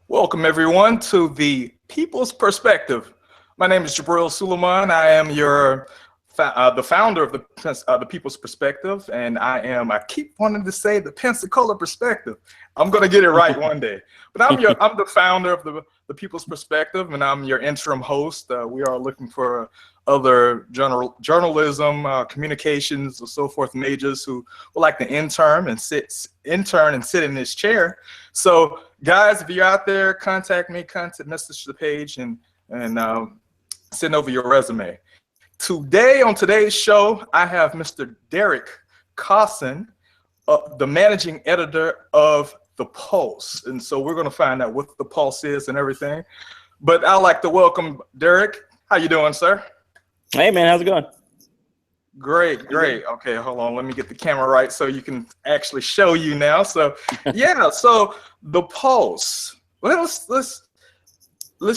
Welcome, everyone, to the People's Perspective. My name is Jabril Suleiman. I am the founder of the People's Perspective, and I keep wanting to say the Pensacola Perspective. I'm going to get it right one day. But I'm the founder of the People's Perspective, and I'm your interim host. We are looking for other journalism, communications, or so forth majors who would like to intern and sit in this chair. So, guys, if you're out there, contact me, message the page, and send over your resume. Today, on today's show, I have Mr. Derek Cosson, the managing editor of The Pulse. And so we're going to find out what The Pulse is and everything. But I'd like to welcome Derek. How you doing, sir? Hey, man. How's it going? Great. Okay, hold on. Let me get the camera right so you can actually show you now. So, yeah, so The Pulse. Let's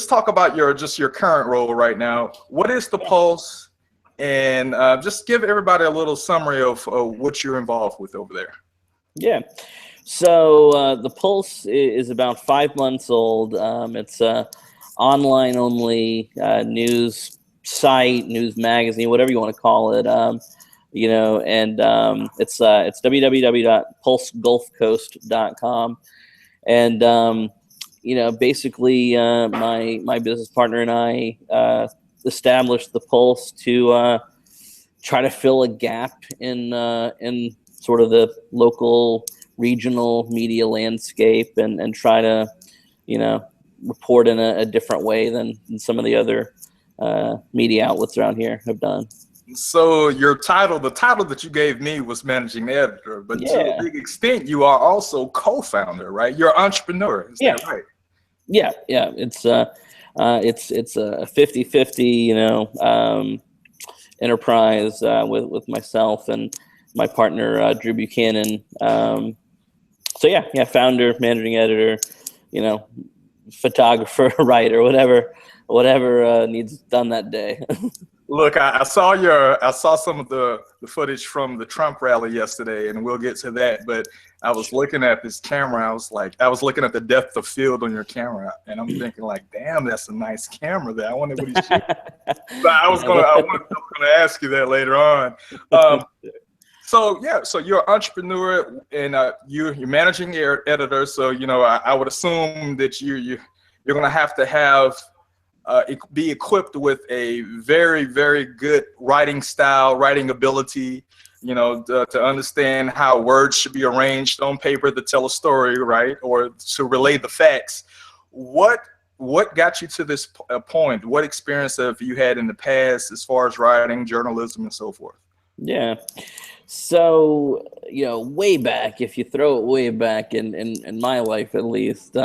talk about your current role right now. What is The Pulse? And just give everybody a little summary of what you're involved with over there. Yeah. So The Pulse is about 5 months old. It's a online only news site, news magazine, whatever you want to call it. It's www.pulsegulfcoast.com. And basically my business partner and I established The Pulse to try to fill a gap in sort of the local regional media landscape and try to report in a different way than some of the other media outlets around here have done. So the title that you gave me was managing editor, but to a big extent you are also co-founder, right? You're an entrepreneur, is that right? Yeah. It's a 50-50, enterprise with myself and my partner Drew Buchanan. Founder, managing editor, photographer, writer, whatever needs done that day. Look, I saw some of the footage from the Trump rally yesterday, and we'll get to that. But I was looking at this camera. I was looking at the depth of field on your camera, and I'm thinking, like, damn, that's a nice camera there. I wonder what he's shooting. But I was gonna ask you that later on. So you're an entrepreneur and you're managing editor. So I would assume that you're gonna have be equipped with a very, very good writing style, writing ability, to understand how words should be arranged on paper to tell a story, right? Or to relay the facts. What got you to this point? What experience have you had in the past as far as writing, journalism, and so forth? Yeah. So, way back, if you throw it way back in my life, at least,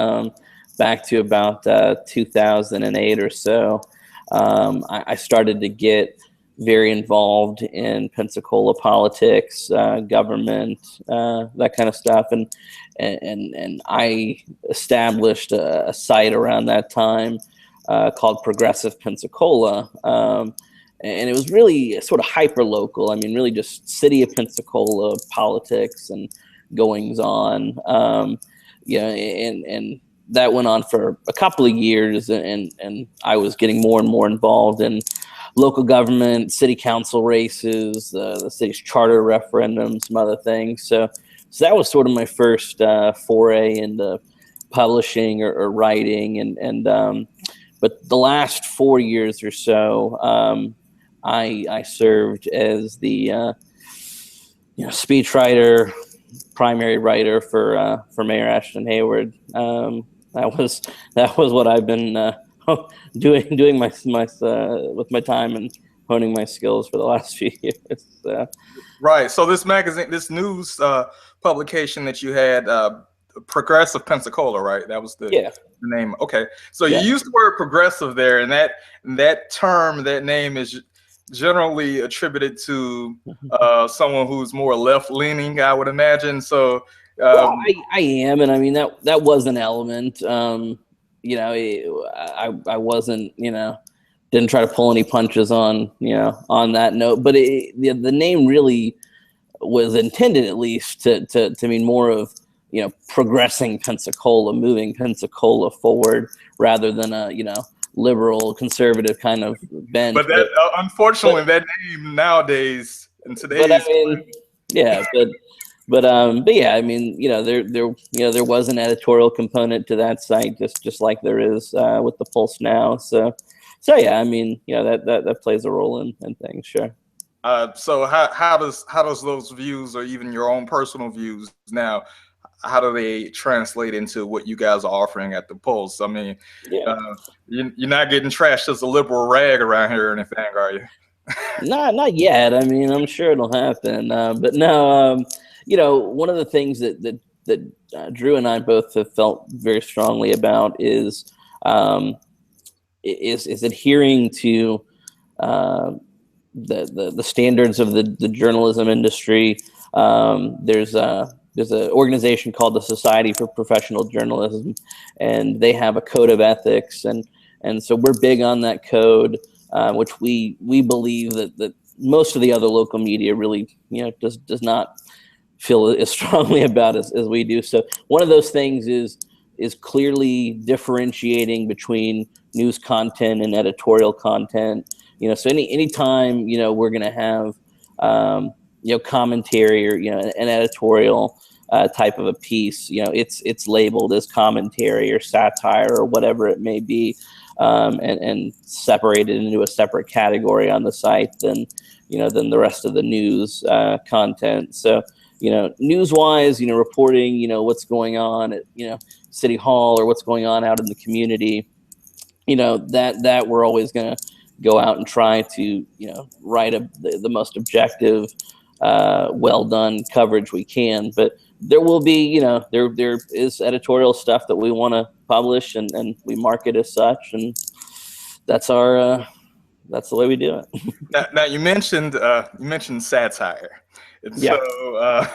back to about 2008 or so, I started to get very involved in Pensacola politics, government, that kind of stuff, and I established a site around that time called Progressive Pensacola, and it was really sort of hyper local. I mean, really just city of Pensacola politics and goings on, and that went on for a couple of years, and I was getting more and more involved in local government, city council races, the city's charter referendum, some other things. So that was sort of my first foray into publishing or writing, but the last 4 years or so, I served as the speechwriter, primary writer for Mayor Ashton Hayward. That was what I've been doing with my time and honing my skills for the last few years. Right. So this magazine, this news publication that you had, Progressive Pensacola, right? That was the name. Okay. So you used the word progressive there, and that name is generally attributed to someone who's more left-leaning, I would imagine. So I am, and I mean that was an element. I wasn't, didn't try to pull any punches on that note, but the name really was intended, at least, to mean more of progressing Pensacola, moving Pensacola forward rather than a, liberal conservative kind of bent. But that unfortunately, that name nowadays in But I today's mean, yeah, but yeah, I mean, there was an editorial component to that site, just like there is with the Pulse now. So yeah, I mean, that plays a role in things, sure. So how does those views, or even your own personal views now, how do they translate into what you guys are offering at the Pulse? I mean, Yeah. you're not getting trashed as a liberal rag around here or anything, are you? Not yet. I mean, I'm sure it'll happen. But no, one of the things that Drew and I both have felt very strongly about is adhering to the standards of the journalism industry. There's an organization called the Society for Professional Journalism, and they have a code of ethics, and so we're big on that code, which we believe that most of the other local media really does not feel as strongly about as we do. So one of those things is clearly differentiating between news content and editorial content. So anytime we're going to have commentary or an editorial type of a piece, it's labeled as commentary or satire or whatever it may be, and separated into a separate category on the site than the rest of the news content. So news-wise, reporting what's going on at City Hall or what's going on out in the community, that we're always going to go out and try to write the most objective, well done coverage we can. But there will be there is editorial stuff that we want to publish, and we market as such, and that's the way we do it. Now you mentioned satire, and Yeah. so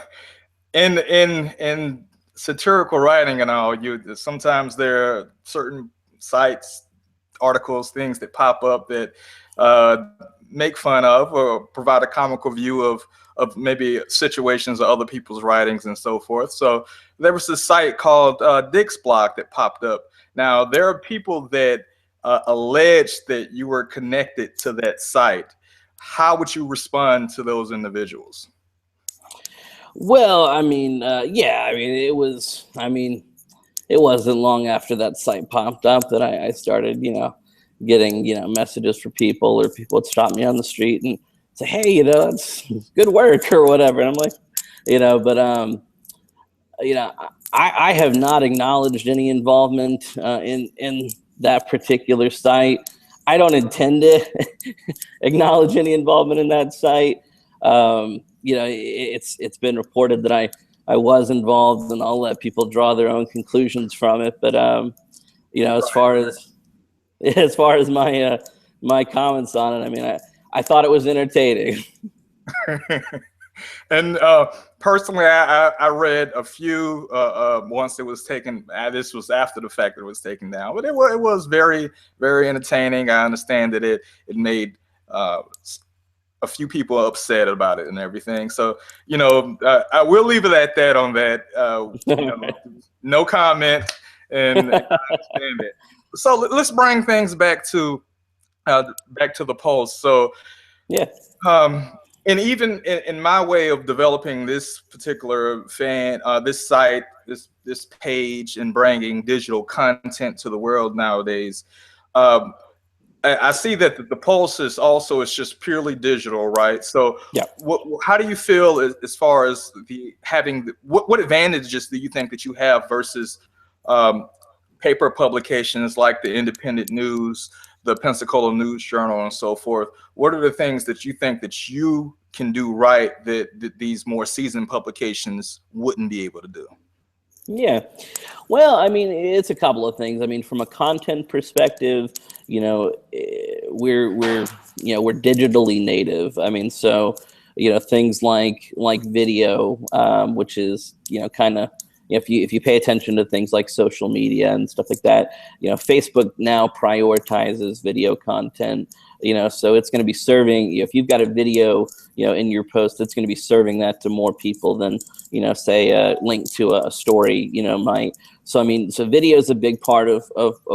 in satirical writing and all, sometimes there are certain sites, articles, things that pop up that make fun of or provide a comical view of maybe situations or other people's writings and so forth. So there was this site called Dick's Block that popped up. Now there are people that allege that you were connected to that site. How would you respond to those individuals? Well, I mean, yeah, I mean, it wasn't long after that site popped up that I started, getting, messages from people, or people would stop me on the street and say, hey, it's good work or whatever. And I'm like, but, I have not acknowledged any involvement in that particular site. I don't intend to acknowledge any involvement in that site. It's been reported that I was involved, and I'll let people draw their own conclusions from it. But as far as my comments on it, I mean, I thought it was entertaining. And personally, I read a few once it was taken. This was after the fact that it was taken down, but it was very, very entertaining. I understand that it made a few people upset about it and everything. So I will leave it at that on that. No comment, and I understand it. So let's bring things back to the Pulse. So yeah. And even in my way of developing this particular this site, this page, and bringing digital content to the world nowadays, I see that the Pulse is just purely digital, right? So, yeah. How do you feel as far as what advantages do you think that you have versus paper publications like the Independent News, the Pensacola News Journal, and so forth? What are the things that you think that you can do right that these more seasoned publications wouldn't be able to do? Yeah, well, I mean, it's a couple of things. I mean, from a content perspective, we're digitally native. I mean, so things like video, which is kind of if you pay attention to things like social media and stuff like that, Facebook now prioritizes video content. So it's going to be serving, if you've got a video, in your post, it's going to be serving that to more people than, say a link to a story, might. So, I mean, so video is a big part of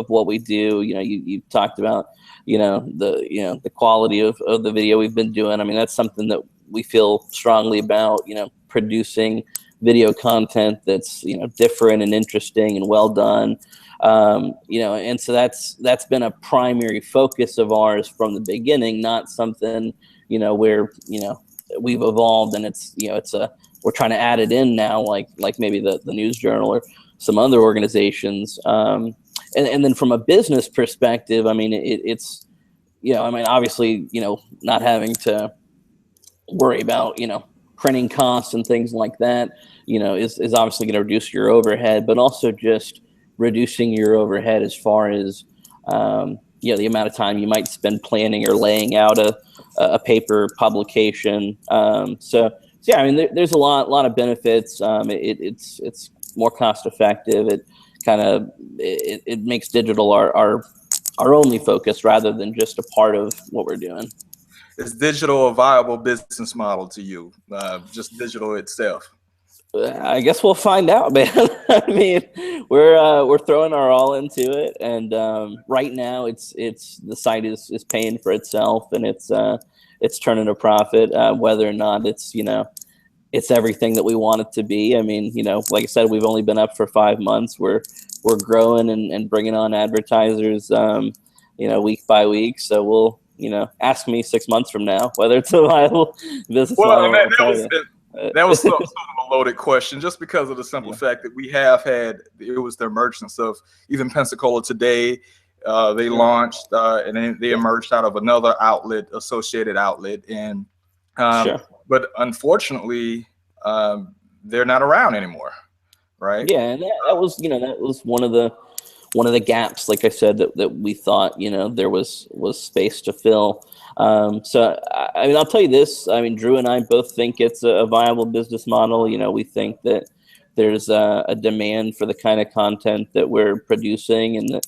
what we do. You talked about, the quality of the video we've been doing. I mean, that's something that we feel strongly about, producing video content that's, different and interesting and well done. And so that's been a primary focus of ours from the beginning, not something, where, we've evolved and we're trying to add it in now, like maybe the News Journal or some other organizations. And then from a business perspective, I mean, it's, obviously, not having to worry about, printing costs and things like that, is obviously going to reduce your overhead, but also just reducing your overhead as far as, the amount of time you might spend planning or laying out a paper publication. So yeah, I mean, there's a lot of benefits. It's more cost effective. It kind of, it makes digital our only focus rather than just a part of what we're doing. Is digital a viable business model to you? Just digital itself? I guess we'll find out, man. I mean, we're throwing our all into it, and right now it's the site is paying for itself, and it's turning a profit. Whether or not it's everything that we want it to be. I mean, like I said, we've only been up for 5 months. We're growing and bringing on advertisers, week by week. So we'll, ask me 6 months from now whether it's a viable business model. That was sort of a loaded question, just because of the simple fact that we have had, it was the emergence of even Pensacola today. They launched and then they emerged out of another outlet, associated outlet, and but unfortunately, they're not around anymore, right? Yeah, and that was one of the gaps, like I said, that we thought there was space to fill. So I mean, I'll tell you this. I mean, Drew and I both think it's a viable business model. We think that there's a demand for the kind of content that we're producing, and that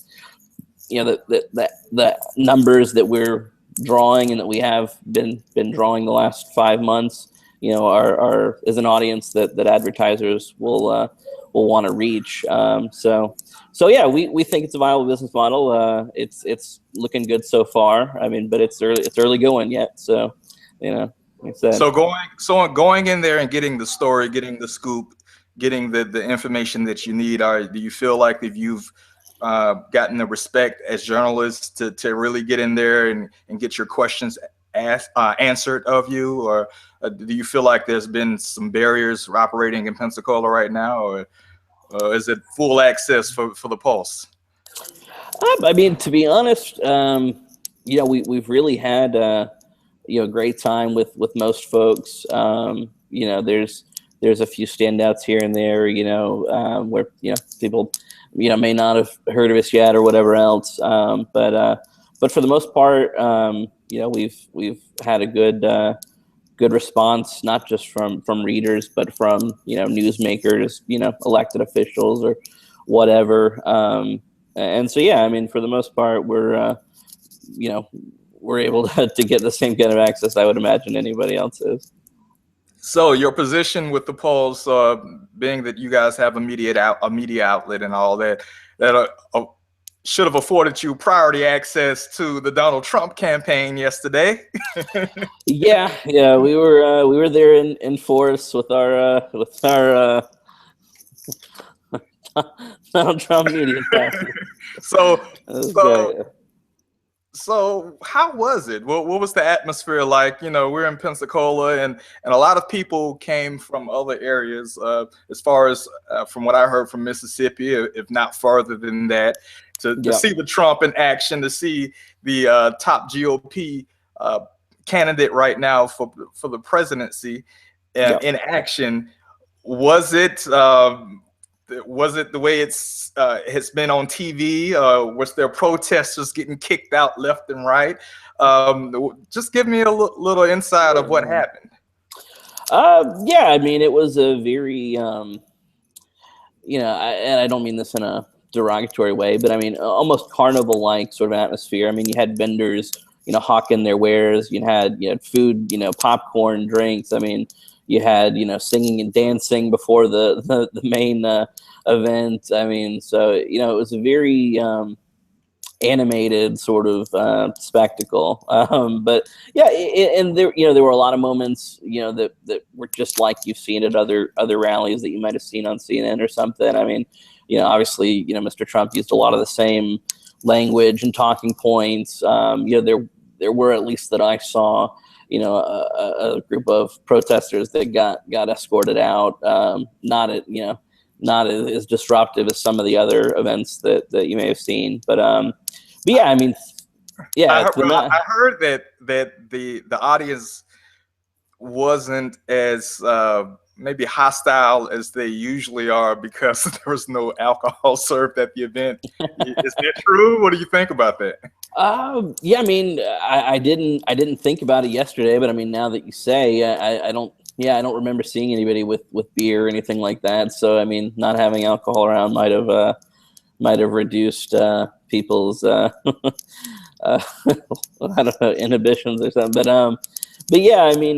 the numbers that we're drawing and that we have been drawing the last 5 months, are is an audience that advertisers will want to reach. So yeah, we think it's a viable business model. It's looking good so far. I mean, but it's early going yet. So, like I said. So going in there and getting the story, getting the scoop, getting the information that you need. Do you feel like that you've gotten the respect as journalists to really get in there and get your questions answered of you, or do you feel like there's been some barriers operating in Pensacola right now, or is it full access for the Pulse? I mean, to be honest, we've really had a great time with most folks. There's a few standouts here and there, where people may not have heard of us yet or whatever else. But for the most part, we've had a good response, not just from readers, but from newsmakers, elected officials or whatever. And so yeah, I mean, for the most part, we're able to get the same kind of access I would imagine anybody else is. So your position with the Pulse, being that you guys have a media outlet and all that should have afforded you priority access to the Donald Trump campaign yesterday. yeah, we were there in force with our Donald Trump media package. So how was it? What was the atmosphere like? We're in Pensacola, and a lot of people came from other areas, as far as from what I heard, from Mississippi, if not farther than that, to see the Trump in action, to see the top GOP candidate right now for the presidency in action. Was it the way it's been on TV? Was there protesters getting kicked out left and right? Just give me a little insight of what happened. Yeah, I mean, it was a very and I don't mean this in a derogatory way, but I mean almost carnival-like sort of atmosphere. I mean, you had vendors, hawking their wares. You had food, popcorn, drinks. I mean, you had singing and dancing before the main event. I mean, so it was a very animated sort of spectacle. But yeah, and there were a lot of moments that were just like you've seen at other rallies that you might have seen on CNN or something. I mean, obviously Mr. Trump used a lot of the same language and talking points. There were, at least that I saw, a group of protesters that got escorted out. Not as disruptive as some of the other events that you may have seen, but yeah, I mean, yeah. I heard that the audience wasn't as maybe hostile as they usually are because there was no alcohol served at the event. Is that true? What do you think about that? Yeah, I mean, I didn't think about it yesterday, but I mean, now that you say, I don't remember seeing anybody with beer or anything like that. So I mean, not having alcohol around might have reduced people's I don't know, inhibitions or something. But yeah, I mean,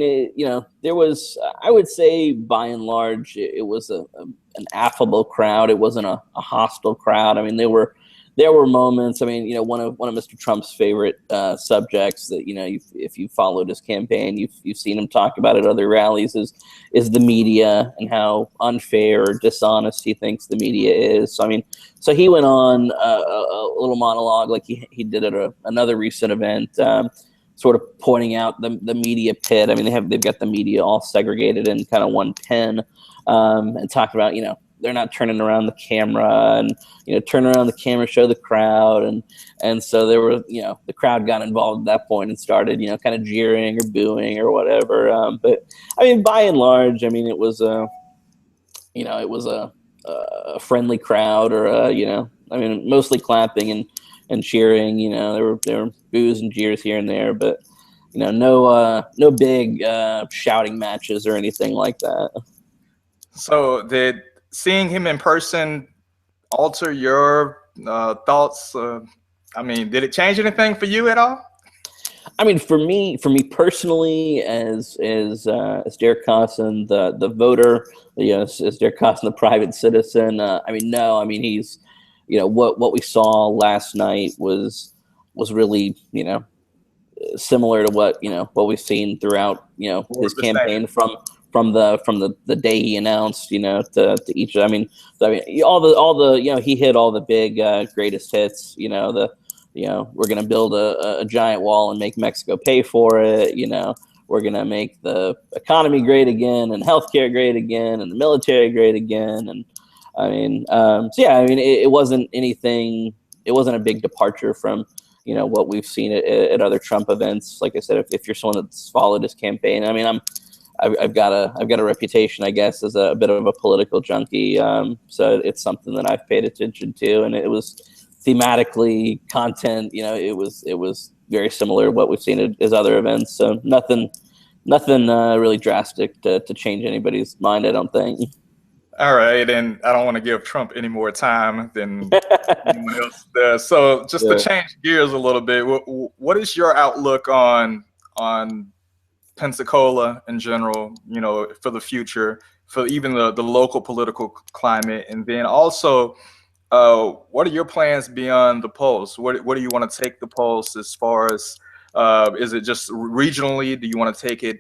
there was, I would say by and large, it was an affable crowd. It wasn't a hostile crowd. I mean, there were moments. I mean, one of Mr. Trump's favorite subjects that if you followed his campaign, you've seen him talk about at other rallies is the media and how unfair or dishonest he thinks the media is. So I mean, so he went on a little monologue like he did at another recent event, sort of pointing out the media pit. I mean, they've got the media all segregated in kind of one pen, and talking about they're not turning around the camera and turn around the camera, show the crowd, and so there were the crowd got involved at that point and started kind of jeering or booing or whatever. But I mean, by and large, I mean it was a friendly crowd, or I mean mostly clapping and cheering. There were boos and jeers here and there, but no big shouting matches or anything like that. So did seeing him in person alter your thoughts? I mean, did it change anything for you at all? I mean, for me personally, as Derek Cosson, the voter, as Derek Cosson, the private citizen. I mean, no. I mean, he's, what we saw last night was really, similar to what we've seen throughout, his campaign from the day he announced, to each. I mean, all the he hit all the big greatest hits. We're gonna build a giant wall and make Mexico pay for it. We're gonna make the economy great again, and healthcare great again, and the military great again. And I mean, so yeah, I mean, it wasn't anything. It wasn't a big departure from what we've seen at other Trump events. Like I said, if you're someone that's followed his campaign, I mean, I've got a reputation, I guess, as a bit of a political junkie. So it's something that I've paid attention to, and it was thematically, content. It was very similar to what we've seen at his other events. So nothing really drastic to change anybody's mind, I don't think. All right, and I don't want to give Trump any more time than anyone else does. So just to change gears a little bit, what is your outlook on Pensacola in general, for the future, for even the local political climate? And then also, what are your plans beyond the polls? What do you want to take the polls as far as, is it just regionally? Do you want to take it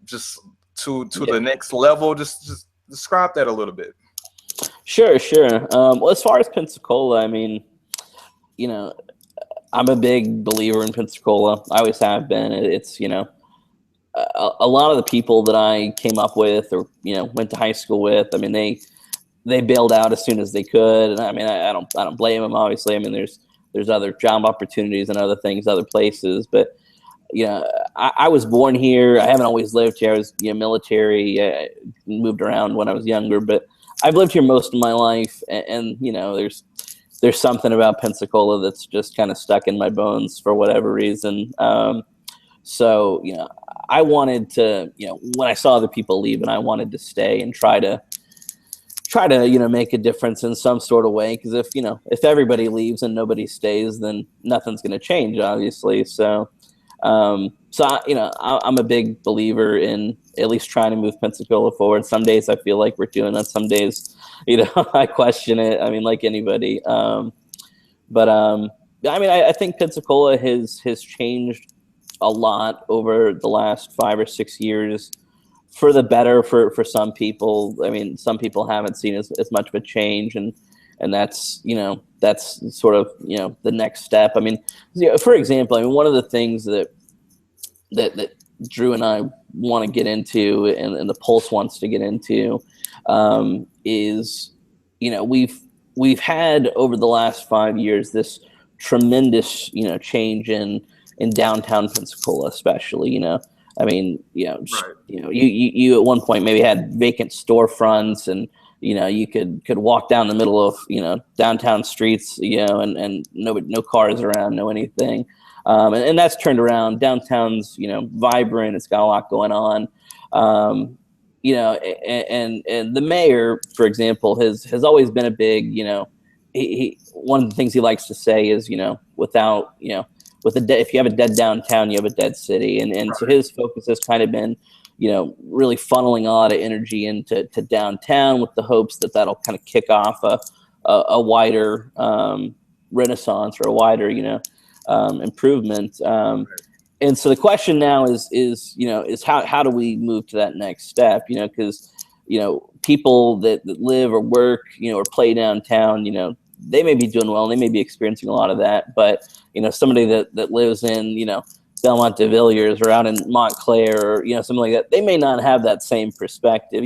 just to the next level? Just describe that a little bit. Sure. Well, as far as Pensacola, I mean, I'm a big believer in Pensacola. I always have been. It's, a lot of the people that I came up with or, went to high school with, I mean, they bailed out as soon as they could. And I mean, I don't blame them, obviously. I mean, there's other job opportunities and other things, other places. But, I was born here. I haven't always lived here. I was, military, moved around when I was younger, but I've lived here most of my life. And there's something about Pensacola that's just kind of stuck in my bones for whatever reason. So, I wanted to, when I saw other people leaving, I wanted to stay and try to try to, make a difference in some sort of way. Because if everybody leaves and nobody stays, then nothing's going to change, obviously. So, I'm a big believer in at least trying to move Pensacola forward. Some days I feel like we're doing that. Some days, I question it. I mean, like anybody. I think Pensacola has changed a lot over the last 5 or 6 years for the better for some people. I mean, some people haven't seen as much of a change, and that's sort of the next step. I mean, for example, I mean, one of the things that Drew and I want to get into, and the Pulse wants to get into, is we've had over the last 5 years this tremendous change in downtown Pensacola, especially. I mean, Right. You at one point maybe had vacant storefronts, and you could walk down the middle of downtown streets, and no cars around, no anything. And that's turned around. Downtown's vibrant. It's got a lot going on. And the mayor, for example, has always been a big, he one of the things he likes to say is, without, if you have a dead downtown, you have a dead city. And Right. So his focus has kind of been, really funneling a lot of energy into downtown, with the hopes that that'll kind of kick off a wider renaissance, or a wider, improvement. And so the question now is how do we move to that next step? Because people that live or work or play downtown, they may be doing well, and they may be experiencing a lot of that. But somebody that lives in Belmont de Villiers, or out in Montclair, or something like that, they may not have that same perspective.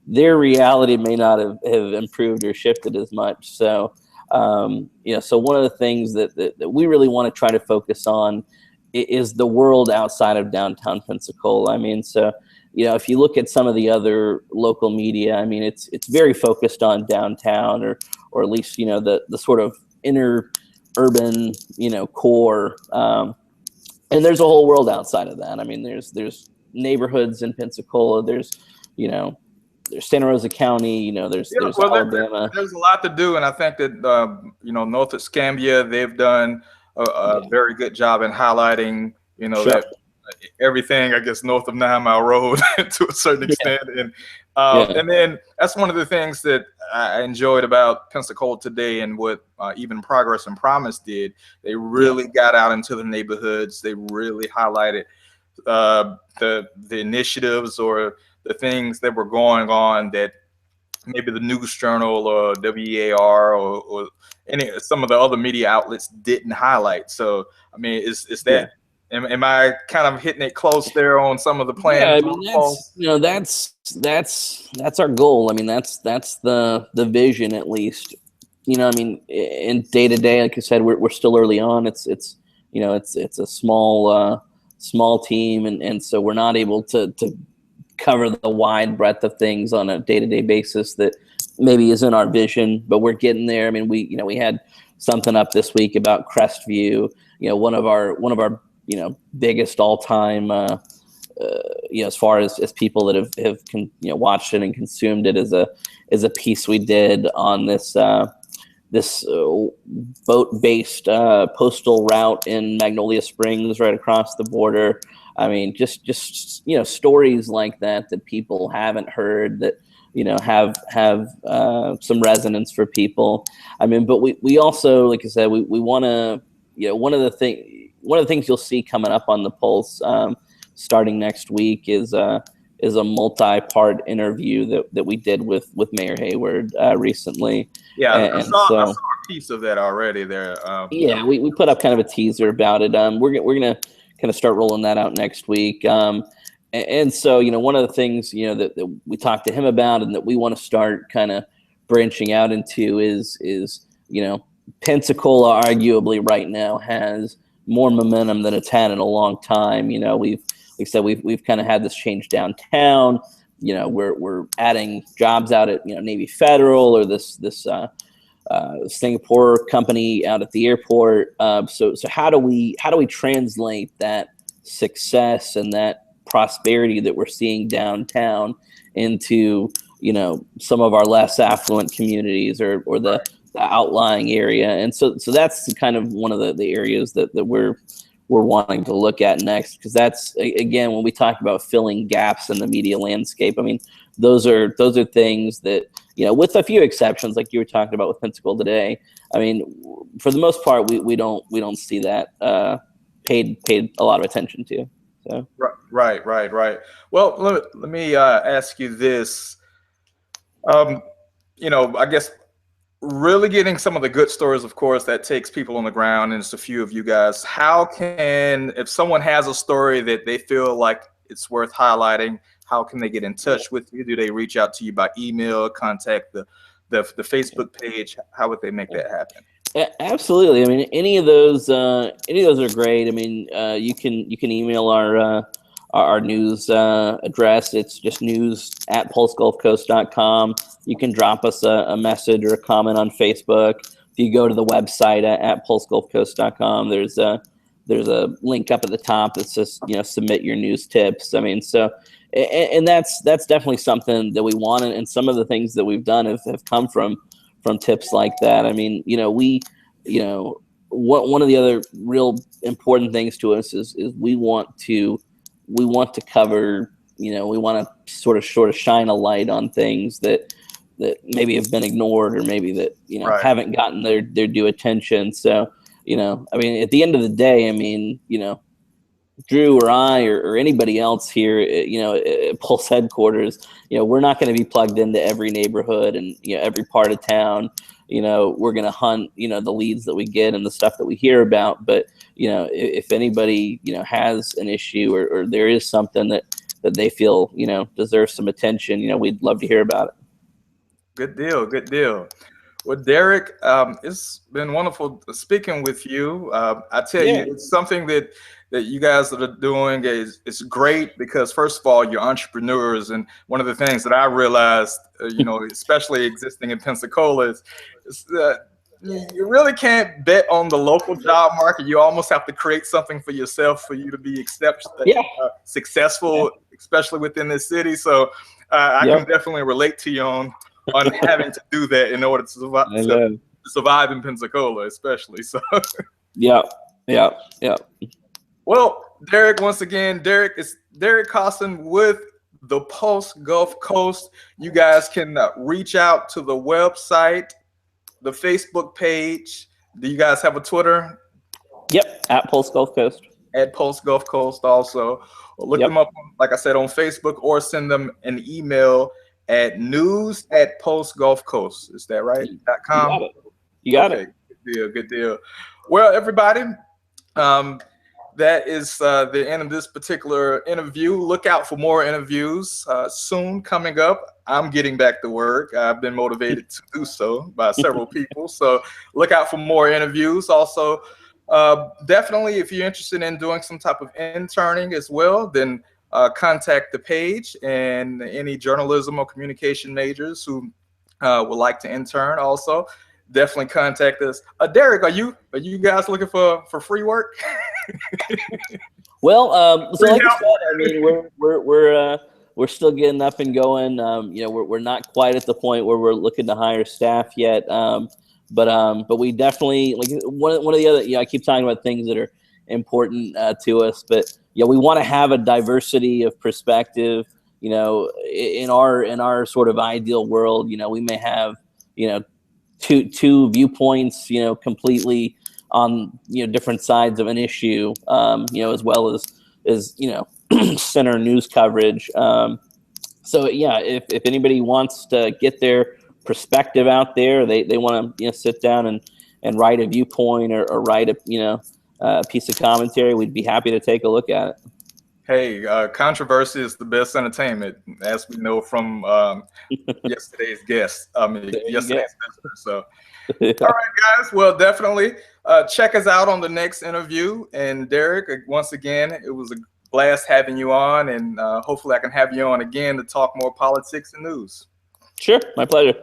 Their reality may not have improved or shifted as much. So so one of the things that we really want to try to focus on is the world outside of downtown Pensacola. I mean, so if you look at some of the other local media, I mean, it's very focused on downtown, or at least the sort of inner urban core, and there's a whole world outside of that. I mean, there's neighborhoods in Pensacola. There's Santa Rosa County. There's Alabama. There's a lot to do, and I think that north of Scambia, they've done a very good job in highlighting Sure. that everything, I guess, north of 9 Mile Road to a certain extent. And then that's one of the things that I enjoyed about Pensacola today, and what even Progress and Promise did. They really got out into the neighborhoods. They really highlighted the initiatives, or the things that were going on that maybe the News Journal or WEAR or some of the other media outlets didn't highlight. So I mean, is that am I kind of hitting it close there on some of the plans? Yeah, I mean, that's our goal. I mean, that's the vision, at least. I mean, in day to day, like I said, we're still early on. It's a small team, and so we're not able to cover the wide breadth of things on a day-to-day basis that maybe isn't our vision, but we're getting there. I mean, we had something up this week about Crestview, one of our biggest all-time, as far as people that have watched it and consumed it, as a piece we did on this boat-based postal route in Magnolia Springs, right across the border. I mean, just stories like that people haven't heard, that have some resonance for people. I mean, but we also, like I said, we want to, one of the things you'll see coming up on the Pulse, starting next week, is a multi-part interview that we did with Mayor Hayward recently. Yeah, I saw a piece of that already there. We put up kind of a teaser about it. We're gonna kind of start rolling that out next week. And so, one of the things, that we talked to him about, and that we want to start kind of branching out into is Pensacola arguably right now has more momentum than it's had in a long time. We've kind of had this change downtown. We're adding jobs out at Navy Federal, or this Singapore company out at the airport. So how do we translate that success and that prosperity that we're seeing downtown into some of our less affluent communities or the outlying area. And so that's kind of one of the areas that we're wanting to look at next, because that's, again, when we talk about filling gaps in the media landscape, I mean, those are things that, with a few exceptions, like you were talking about with Pensacola today, I mean, for the most part, we don't see that paid a lot of attention to. So Right. Well, let me ask you this. I guess really getting some of the good stories, of course, that takes people on the ground, and it's a few of you guys. How can, if someone has a story that they feel like it's worth highlighting, how can they get in touch with you? Do they reach out to you by email, contact the Facebook page? How would they make that happen? Absolutely. I mean, any of those are great. I mean, you can email our news address. It's just news@pulsegulfcoast.com. You can drop us a message or a comment on Facebook. If you go to the website at pulsegulfcoast.com, there's a link up at the top that says, submit your news tips. I mean, so, and that's definitely something that we want. And some of the things that we've done have come from tips like that. I mean, one of the other real important things to us is we want to cover, we want to sort of shine a light on things that maybe have been ignored, or maybe that, Right. haven't gotten their due attention. So, I mean, at the end of the day, I mean, Drew or I or anybody else here, at Pulse headquarters, we're not going to be plugged into every neighborhood and, every part of town. We're going to hunt, the leads that we get and the stuff that we hear about. But, if anybody, has an issue or there is something that they feel, deserves some attention, we'd love to hear about it. Good deal. Well, Derek, it's been wonderful speaking with you. I tell you, it's something that you guys are doing is great, because first of all, you're entrepreneurs, and one of the things that I realized, especially existing in Pensacola, is you really can't bet on the local job market. You almost have to create something for yourself for you to be successful, especially within this city. So I can definitely relate to you on having to do that in order to survive in Pensacola, especially. So yeah. Well, Derek, once again, it's Derek Cosson with the Pulse Gulf Coast. You guys can reach out to the website, the Facebook page. Do you guys have a Twitter? Yep, at Pulse Gulf Coast. At Pulse Gulf Coast also. Look them up, like I said, on Facebook, or send them an email at news@pulsegulfcoast. Is that right? .com? You got it. Good deal. Well, everybody, that is the end of this particular interview. Look out for more interviews soon coming up. I'm getting back to work. I've been motivated to do so by several people. So look out for more interviews. Also, definitely, if you're interested in doing some type of interning as well, then contact the page, and any journalism or communication majors who would like to intern also, definitely contact us. Derek, are you guys looking for free work? Well, so like I said, I mean, we're still getting up and going. We're not quite at the point where we're looking to hire staff yet. But we definitely, like, one of the other, I keep talking about things that are important to us, but we want to have a diversity of perspective. In our sort of ideal world, we may have two viewpoints, completely on different sides of an issue, as well as center news coverage. So if anybody wants to get their perspective out there, they want to sit down and write a viewpoint or write a piece of commentary, we'd be happy to take a look at it. Hey, controversy is the best entertainment, as we know from yesterday's guest. Yesterday's visitor. So, all right, guys. Well, definitely check us out on the next interview. And Derek, once again, it was a blast having you on, and hopefully I can have you on again to talk more politics and news. Sure, my pleasure.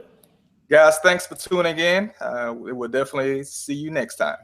Guys, thanks for tuning in. We will definitely see you next time.